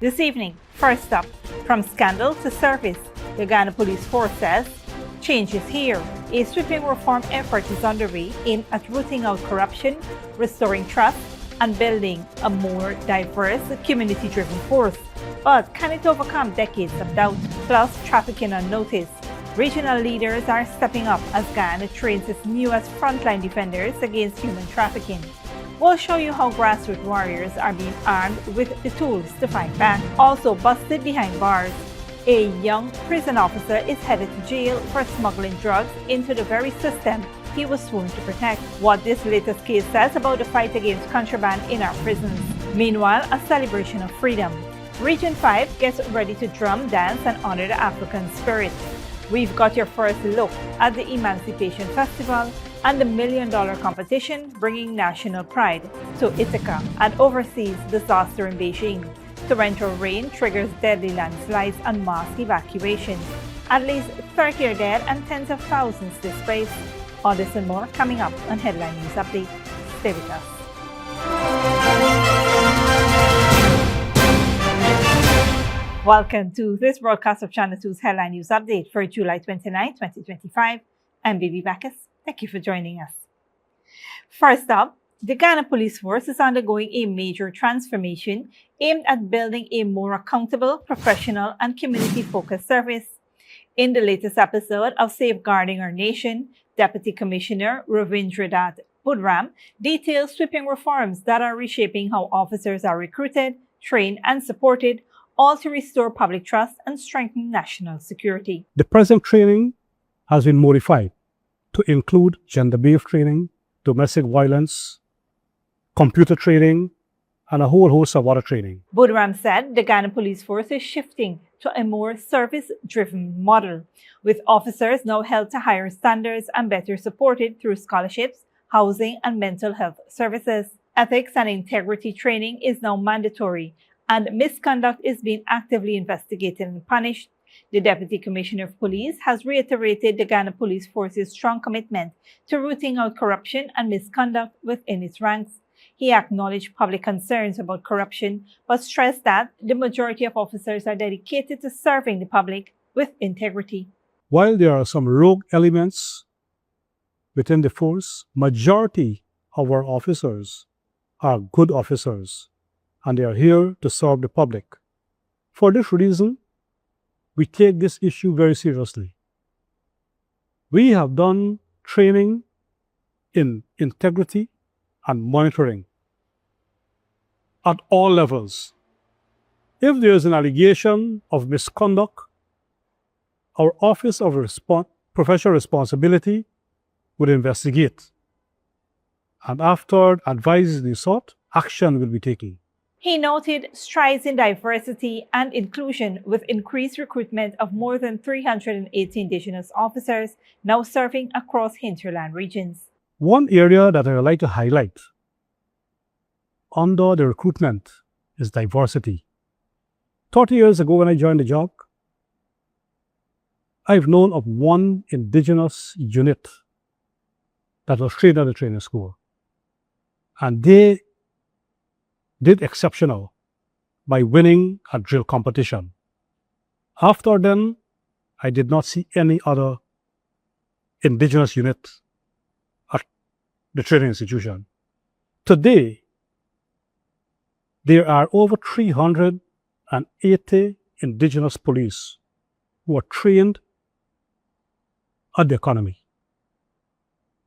This evening, first up, from scandal to service, the Guyana Police Force says, change is here. A sweeping reform effort is underway aimed at rooting out corruption, restoring trust, and building a more diverse, community-driven force. But can it overcome decades of doubt, plus trafficking unnoticed? Regional leaders are stepping up as Guyana trains its newest frontline defenders against human trafficking. We'll show you how grassroots warriors are being armed with the tools to fight back. Also busted behind bars, a young prison officer is headed to jail for smuggling drugs into the very system he was sworn to protect. What this latest case says about the fight against contraband in our prisons. Meanwhile, a celebration of freedom. Region 5 gets ready to drum, dance, and honor the African spirit. We've got your first look at the Emancipation Festival and the $1 million competition bringing national pride to Ithaca, an overseas disaster in Beijing. Torrential rain triggers deadly landslides and mass evacuations. At least 30 are dead and tens of thousands displaced. All this and more coming up on Headline News Update. Stay with us. Welcome to this broadcast of Channel 2's Headline News Update for July 29, 2025. I'm Bibi Bacchus. Thank you for joining us. First up, the Guyana Police Force is undergoing a major transformation aimed at building a more accountable, professional, and community-focused service. In the latest episode of Safeguarding Our Nation, Deputy Commissioner Ravindranath Budram details sweeping reforms that are reshaping how officers are recruited, trained, and supported, all to restore public trust and strengthen national security. The present training has been modified to include gender-based training, domestic violence, computer training, and a whole host of other training. Budram said the Guyana Police Force is shifting to a more service-driven model, with officers now held to higher standards and better supported through scholarships, housing, and mental health services. Ethics and integrity training is now mandatory, and misconduct is being actively investigated and punished. The Deputy Commissioner of Police has reiterated the Guyana Police Force's strong commitment to rooting out corruption and misconduct within its ranks. He acknowledged public concerns about corruption, but stressed that the majority of officers are dedicated to serving the public with integrity. While there are some rogue elements within the force, majority of our officers are good officers, and they are here to serve the public. For this reason, we take this issue very seriously. We have done training in integrity and monitoring at all levels. If there is an allegation of misconduct, our Office of Professional Responsibility would investigate, and after advice is sought, action will be taken. He noted strides in diversity and inclusion with increased recruitment of more than 380 Indigenous officers now serving across hinterland regions. One area that I would like to highlight under the recruitment is diversity. 30 years ago when I joined the job, I've known of one Indigenous unit that was trained at the training school. And they did exceptional by winning a drill competition. After then, I did not see any other Indigenous unit at the training institution. Today, there are over 380 Indigenous police who are trained at the economy.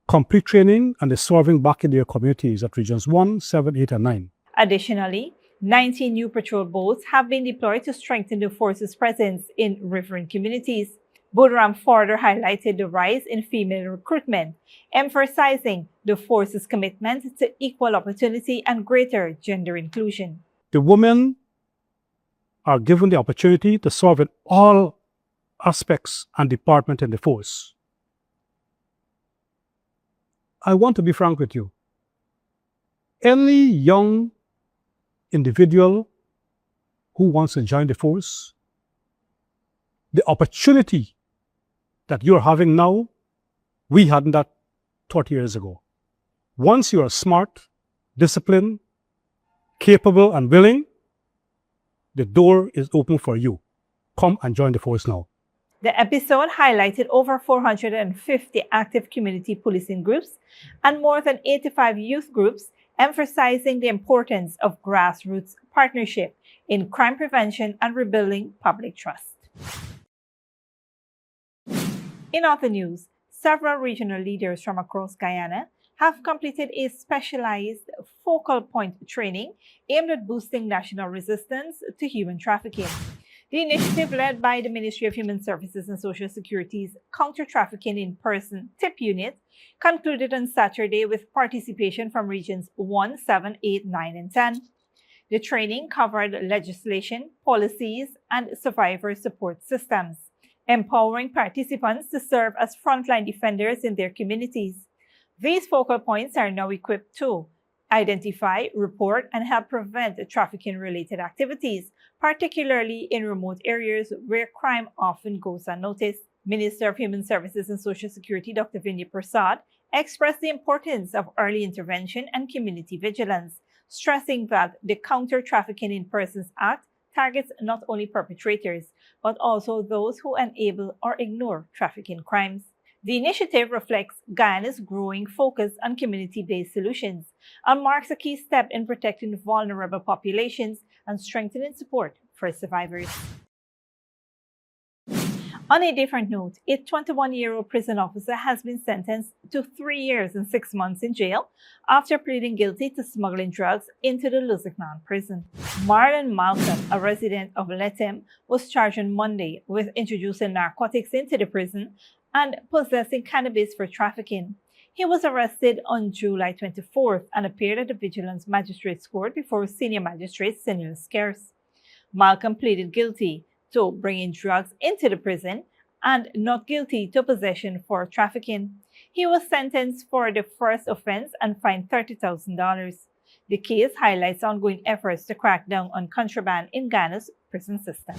Complete training and they're serving back in their communities at regions 1, 7, 8, and 9. Additionally, 19 new patrol boats have been deployed to strengthen the force's presence in riverine communities. Budram further highlighted the rise in female recruitment, emphasizing the force's commitment to equal opportunity and greater gender inclusion. The women are given the opportunity to serve in all aspects and departments in the force. I want to be frank with you. Any young individual who wants to join the force, the opportunity that you're having now, we hadn't that 30 years ago. Once you are smart, disciplined, capable, and willing, The door is open for you. Come and join the force now. The episode highlighted over 450 active community policing groups and more than 85 youth groups, emphasizing the importance of grassroots partnership in crime prevention and rebuilding public trust. In other news, several regional leaders from across Guyana have completed a specialized focal point training aimed at boosting national resistance to human trafficking. The initiative, led by the Ministry of Human Services and Social Security's Counter-Trafficking in Person TIP unit, concluded on Saturday with participation from regions 1, 7, 8, 9, and 10. The training covered legislation, policies, and survivor support systems, empowering participants to serve as frontline defenders in their communities. These focal points are now equipped to identify, report, and help prevent trafficking-related activities, particularly in remote areas where crime often goes unnoticed. Minister of Human Services and Social Security Dr. Vinay Prasad expressed the importance of early intervention and community vigilance, stressing that the Counter-Trafficking in Persons Act targets not only perpetrators, but also those who enable or ignore trafficking crimes. The initiative reflects Guyana's growing focus on community-based solutions and marks a key step in protecting vulnerable populations and strengthening support for survivors. On a different note, a 21-year-old prison officer has been sentenced to 3 years and 6 months in jail after pleading guilty to smuggling drugs into the Lusignan prison. Marlon Malcolm, a resident of Letem, was charged on Monday with introducing narcotics into the prison and possessing cannabis for trafficking. He was arrested on July 24th and appeared at the Vigilance Magistrates Court before Senior Magistrate Senil Scarce. Malcolm pleaded guilty to bringing drugs into the prison and not guilty to possession for trafficking. He was sentenced for the first offense and fined $30,000. The case highlights ongoing efforts to crack down on contraband in Ghana's prison system.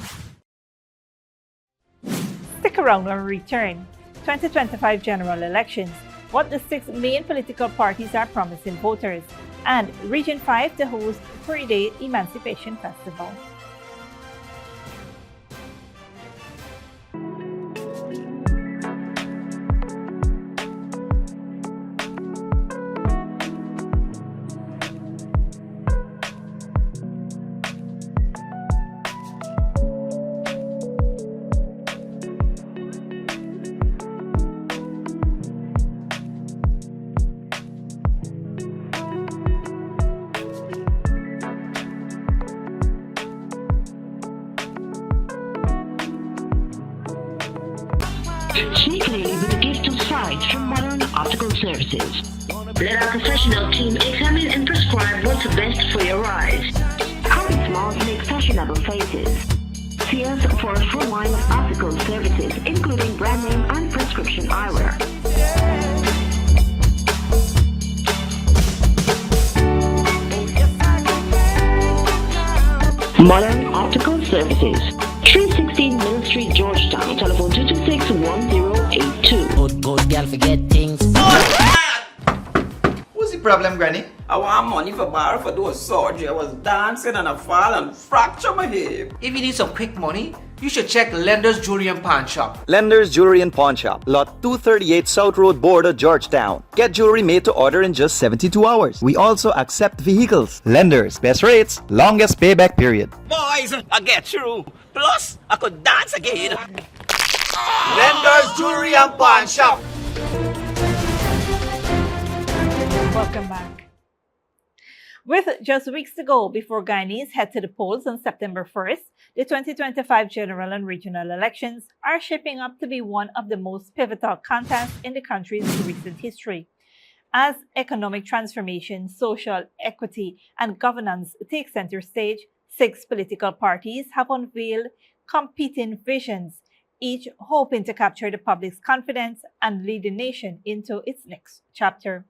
Stick around when we return. 2025 general elections, what the 6 main political parties are promising voters, and Region 5 to host 3-day Emancipation Festival. Sneakily with a gift of sight from Modern Optical Services. Let our professional team examine and prescribe what's best for your eyes. Common smiles make fashionable faces. See us for a full line of optical services, including brand name and prescription eyewear. Modern Optical Services, 316 Mill Street, Georgetown. Telephone 226-1082. Good girl forget things. What's the problem, Granny? I want money for borrow for those surgery. I was dancing and I fall and fracture my hip. If you need some quick money, you should check Lender's Jewelry and Pawn Shop. Lender's Jewelry and Pawn Shop, Lot 238 South Road, Border, Georgetown. Get jewelry made to order in just 72 hours. We also accept vehicles. Lender's, best rates, longest payback period. Boys, I get through. Plus, I could dance again. Lender's Jewelry and Pawn Shop. Welcome back. With just weeks to go before Guyanese head to the polls on September 1st, the 2025 general and regional elections are shaping up to be one of the most pivotal contests in the country's recent history. As economic transformation, social equity, and governance take center stage, 6 political parties have unveiled competing visions, each hoping to capture the public's confidence and lead the nation into its next chapter.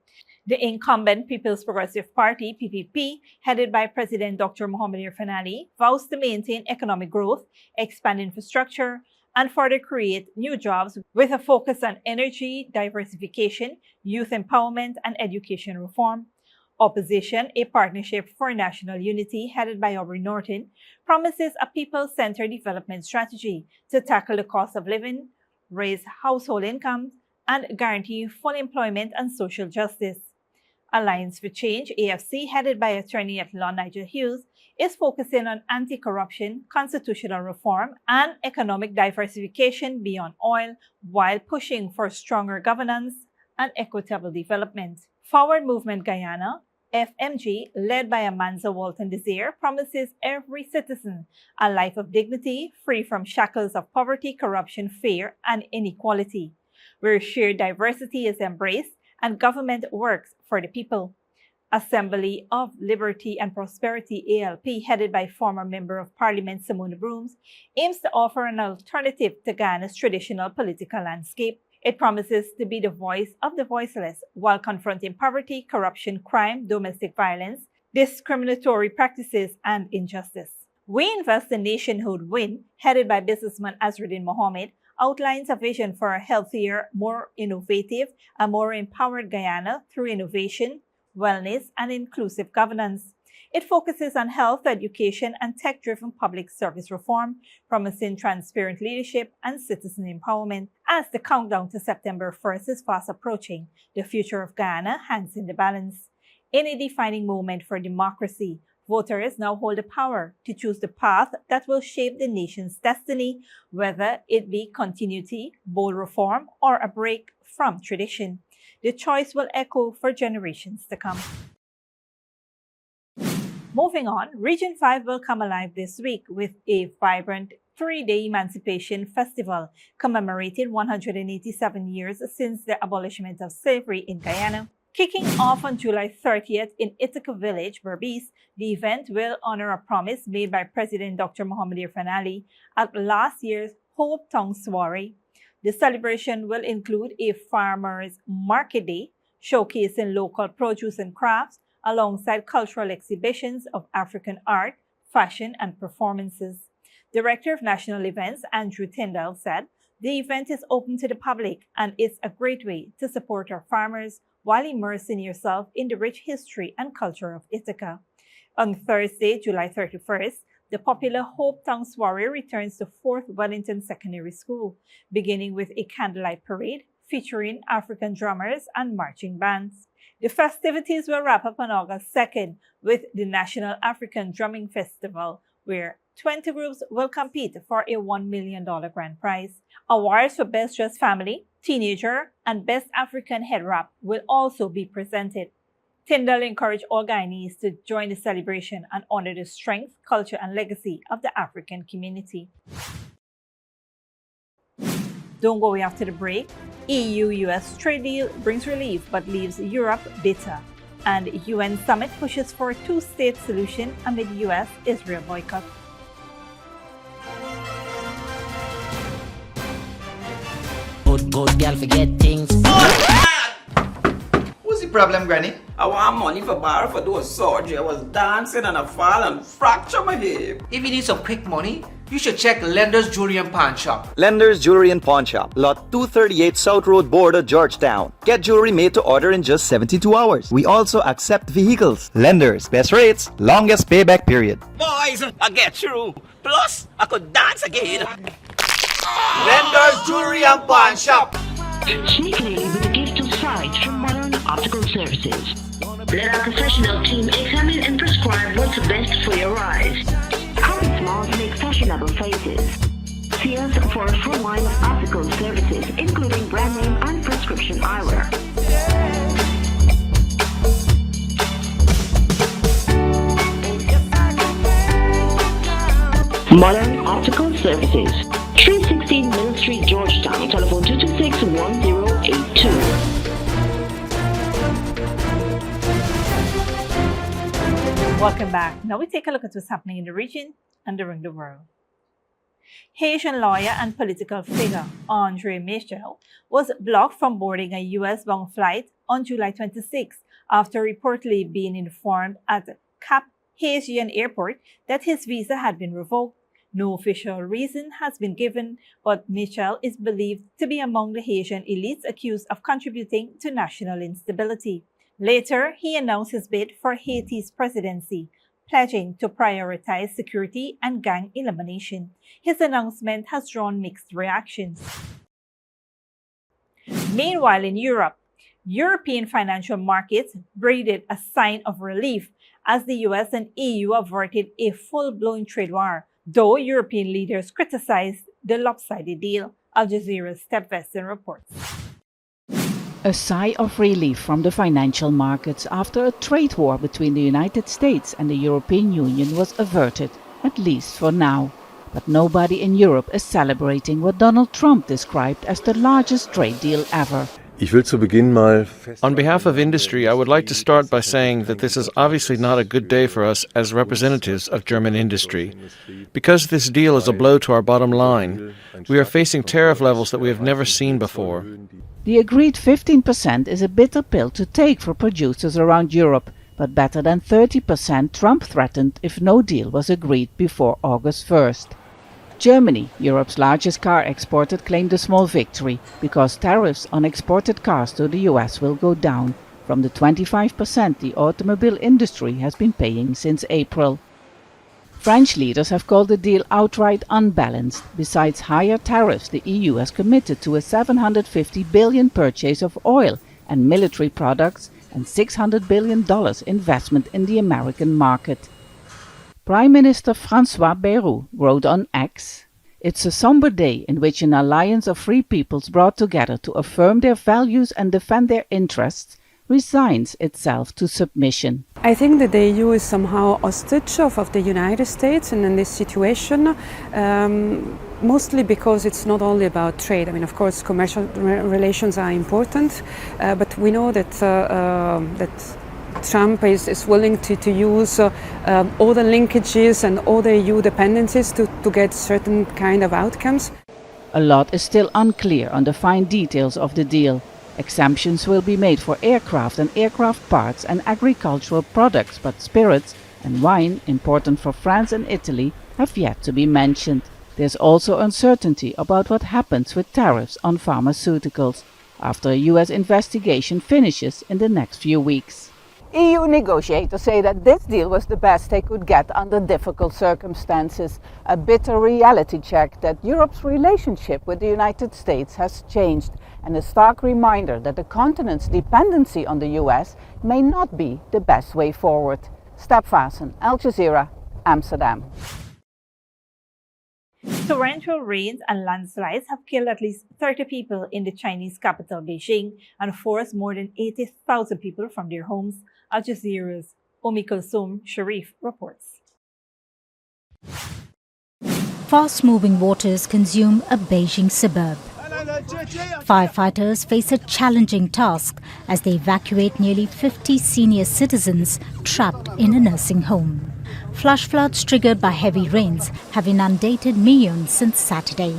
The incumbent People's Progressive Party, PPP, headed by President Dr. Mohamed Irfaan Ali, vows to maintain economic growth, expand infrastructure, and further create new jobs with a focus on energy diversification, youth empowerment, and education reform. Opposition, a partnership for national unity headed by Aubrey Norton, promises a people-centered development strategy to tackle the cost of living, raise household incomes, and guarantee full employment and social justice. Alliance for Change, AFC, headed by Attorney-at-Law Nigel Hughes, is focusing on anti-corruption, constitutional reform, and economic diversification beyond oil, while pushing for stronger governance and equitable development. Forward Movement Guyana, FMG, led by Amanza Walton Desir, promises every citizen a life of dignity, free from shackles of poverty, corruption, fear, and inequality, where shared diversity is embraced and government works for the people. Assembly of Liberty and Prosperity, ALP, headed by former Member of Parliament Simone Brooms, aims to offer an alternative to Guyana's traditional political landscape. It promises to be the voice of the voiceless while confronting poverty, corruption, crime, domestic violence, discriminatory practices, and injustice. We Invest the Nationhood Win, headed by businessman Azruddin Mohammed, outlines a vision for a healthier, more innovative, and more empowered Guyana through innovation, wellness, and inclusive governance. It focuses on health, education, and tech-driven public service reform, promising transparent leadership and citizen empowerment. As the countdown to September 1st is fast approaching, the future of Guyana hangs in the balance. In a defining moment for democracy, voters now hold the power to choose the path that will shape the nation's destiny, whether it be continuity, bold reform, or a break from tradition. The choice will echo for generations to come. Moving on, Region 5 will come alive this week with a vibrant 3-day Emancipation Festival commemorating 187 years since the abolishment of slavery in Guyana. Kicking off on July 30th in Ithaca Village, Berbice, the event will honor a promise made by President Dr. Mohamed Irfan Ali at last year's Hope Town soiree. The celebration will include a farmers' market day, showcasing local produce and crafts, alongside cultural exhibitions of African art, fashion, and performances. Director of National Events, Andrew Tyndall, said, "The event is open to the public and it's a great way to support our farmers while immersing yourself in the rich history and culture of Ithaca." On Thursday, July 31st, the popular Hope Town soiree returns to 4th Wellington Secondary School, beginning with a candlelight parade featuring African drummers and marching bands. The festivities will wrap up on August 2nd with the National African Drumming Festival, where 20 groups will compete for a $1 million grand prize. Awards for Best Dressed Family, Teenager, and Best African Head Wrap will also be presented. Tyndall encouraged all Guyanese to join the celebration and honor the strength, culture, and legacy of the African community. Don't go away after the break. EU-US trade deal brings relief but leaves Europe bitter. And UN summit pushes for a two-state solution amid US-Israel boycott. Good girl forget things. What's the problem, Granny? I want money for borrow for those surgery. I was dancing and I fall and fracture my hip. If you need some quick money, you should check Lender's Jewelry and Pawn Shop. Lender's Jewelry and Pawn Shop, Lot 238 South Road Border, Georgetown. Get jewelry made to order in just 72 hours. We also accept vehicles. Lender's, best rates, longest payback period. Boys, I get through. Plus, I could dance again. Lender's Jewelry and Pawn Shop. Sneakily with a gift of sight from Modern Optical Services. Let our professional team examine and prescribe what's best for your eyes. Our smiles make fashionable faces. See us for a full line of optical services, including brand name and prescription eyewear. Modern Optical Services, 316 Mill Street, Georgetown. Telephone 226-1082. Welcome back. Now we take a look at what's happening in the region and around the world. Haitian lawyer and political figure Andre Michel was blocked from boarding a U.S.-bound flight on July 26 after reportedly being informed at Cap Haitian Airport that his visa had been revoked. No official reason has been given, but Michel is believed to be among the Haitian elites accused of contributing to national instability. Later, he announced his bid for Haiti's presidency, pledging to prioritize security and gang elimination. His announcement has drawn mixed reactions. Meanwhile, in Europe, European financial markets breathed a sign of relief as the US and EU averted a full-blown trade war, though European leaders criticized the lopsided deal. Al Jazeera's Steph Weston reports. A sigh of relief from the financial markets after a trade war between the United States and the European Union was averted, at least for now. But nobody in Europe is celebrating what Donald Trump described as the largest trade deal ever. On behalf of industry, I would like to start by saying that this is obviously not a good day for us as representatives of German industry. Because this deal is a blow to our bottom line, we are facing tariff levels that we have never seen before. The agreed 15% is a bitter pill to take for producers around Europe, but better than 30% Trump threatened if no deal was agreed before August 1st. Germany, Europe's largest car exporter, claimed a small victory because tariffs on exported cars to the US will go down from the 25% the automobile industry has been paying since April. French leaders have called the deal outright unbalanced. Besides higher tariffs, the EU has committed to a $750 billion purchase of oil and military products and $600 billion investment in the American market. Prime Minister François Bayrou wrote on X, "It's a somber day in which an alliance of free peoples brought together to affirm their values and defend their interests resigns itself to submission." I think that the EU is somehow hostage of the United States and in this situation, mostly because it's not only about trade. I mean, of course, commercial relations are important, but we know that Trump is willing to use all the linkages and all the EU dependencies to get certain kind of outcomes. A lot is still unclear on the fine details of the deal. Exemptions will be made for aircraft and aircraft parts and agricultural products, but spirits and wine, important for France and Italy, have yet to be mentioned. There's also uncertainty about what happens with tariffs on pharmaceuticals after a US investigation finishes in the next few weeks. EU negotiators say that this deal was the best they could get under difficult circumstances, a bitter reality check that Europe's relationship with the United States has changed, and a stark reminder that the continent's dependency on the US may not be the best way forward. Step Vassen, Al Jazeera, Amsterdam. Torrential rains and landslides have killed at least 30 people in the Chinese capital, Beijing, and forced more than 80,000 people from their homes. Al Jazeera's Kulsum Sharif reports. Fast-moving waters consume a Beijing suburb. Firefighters face a challenging task as they evacuate nearly 50 senior citizens trapped in a nursing home. Flash floods triggered by heavy rains have inundated Miyun since Saturday.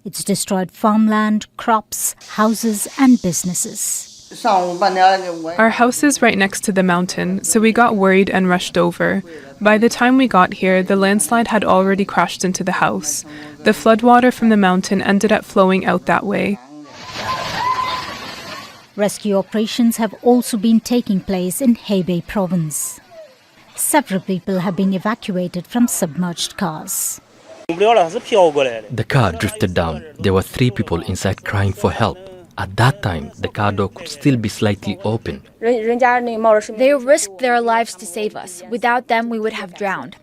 It's destroyed farmland, crops, houses and businesses. Our house is right next to the mountain, so we got worried and rushed over. By the time we got here, the landslide had already crashed into the house. The floodwater from the mountain ended up flowing out that way. Rescue operations have also been taking place in Hebei province. Several people have been evacuated from submerged cars. The car drifted down. There were 3 people inside crying for help. At that time, the car door could still be slightly open. They risked their lives to save us. Without them, we would have drowned.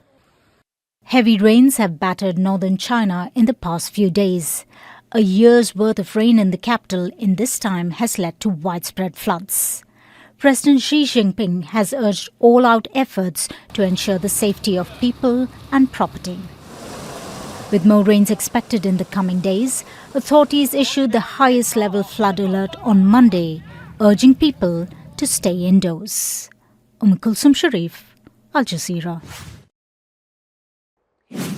Heavy rains have battered northern China in the past few days. A year's worth of rain in the capital in this time has led to widespread floods. President Xi Jinping has urged all-out efforts to ensure the safety of people and property. With more rains expected in the coming days, authorities issued the highest level flood alert on Monday, urging people to stay indoors. Kulsum Sharif, Al Jazeera.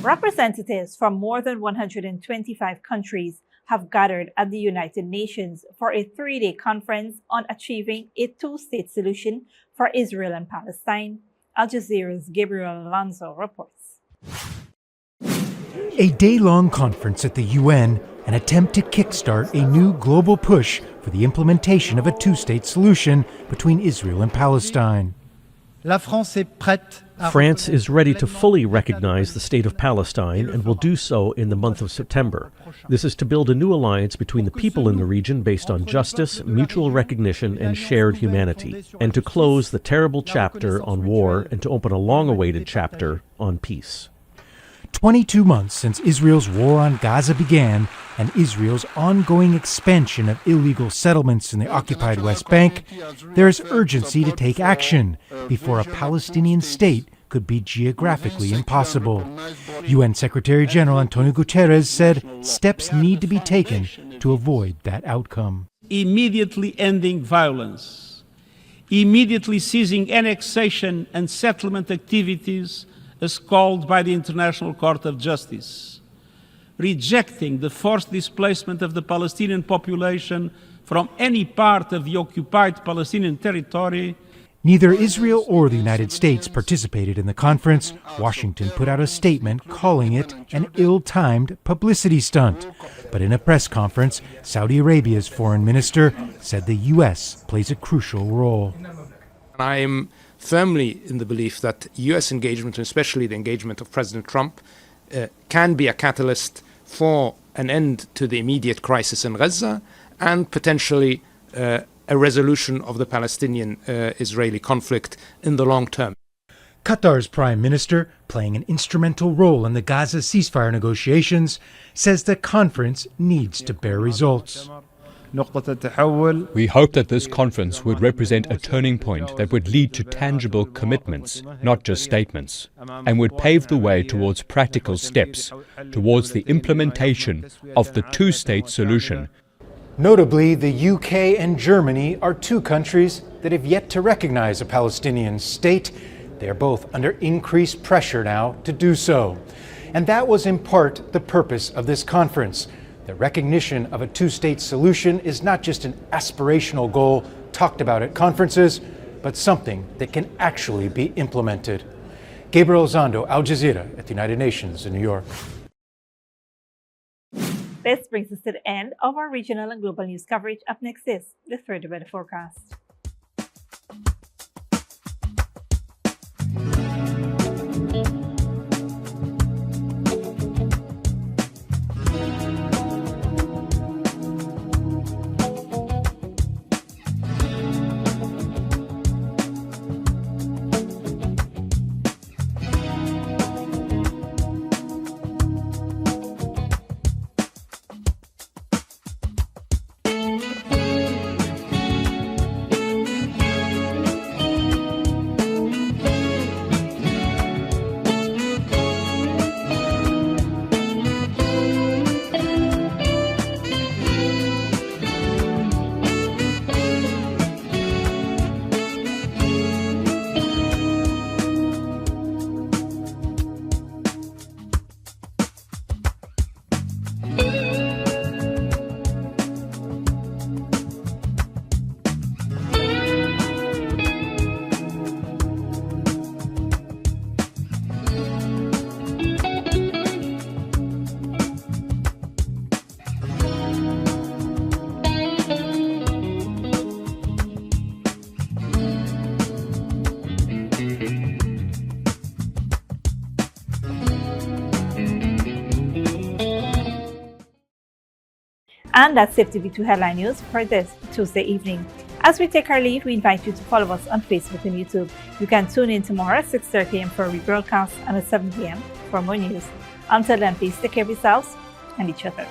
Representatives from more than 125 countries have gathered at the United Nations for a 3-day conference on achieving a 2-state solution for Israel and Palestine. Al Jazeera's Gabriel Alonso reports. A day-long conference at the UN an attempt to kickstart a new global push for the implementation of a two-state solution between Israel and Palestine. France is ready to fully recognize the state of Palestine and will do so in the month of September. This is to build a new alliance between the people in the region based on justice, mutual recognition, and shared humanity, and to close the terrible chapter on war and to open a long-awaited chapter on peace. 22 months since Israel's war on Gaza began and Israel's ongoing expansion of illegal settlements in the occupied West Bank, there is urgency to take action before a Palestinian state could be geographically impossible. UN Secretary General Antonio Guterres said steps need to be taken to avoid that outcome. Immediately ending violence, immediately ceasing annexation and settlement activities as called by the International Court of Justice, rejecting the forced displacement of the Palestinian population from any part of the occupied Palestinian territory. Neither Israel or the United States participated in the conference. Washington put out a statement calling it an ill-timed publicity stunt. But in a press conference, Saudi Arabia's foreign minister said the U.S. plays a crucial role. I'm firmly in the belief that U.S. engagement, and especially the engagement of President Trump, can be a catalyst for an end to the immediate crisis in Gaza and potentially a resolution of the Palestinian-Israeli conflict in the long term. Qatar's prime minister, playing an instrumental role in the Gaza ceasefire negotiations, says the conference needs to bear results. We hope that this conference would represent a turning point that would lead to tangible commitments, not just statements, and would pave the way towards practical steps, towards the implementation of the two-state solution. Notably, the UK and Germany are two countries that have yet to recognize a Palestinian state. They are both under increased pressure now to do so. And that was in part the purpose of this conference. The recognition of a two-state solution is not just an aspirational goal talked about at conferences, but something that can actually be implemented. Gabriel Zondo, Al Jazeera at the United Nations in New York. This brings us to the end of our regional and global news coverage. Up next is the further weather forecast. And that's Safe TV2 Headline News for this Tuesday evening. As we take our leave, we invite you to follow us on Facebook and YouTube. You can tune in tomorrow at 6:30 a.m. for a rebroadcast and at 7 p.m. for more news. Until then, please take care of yourselves and each other.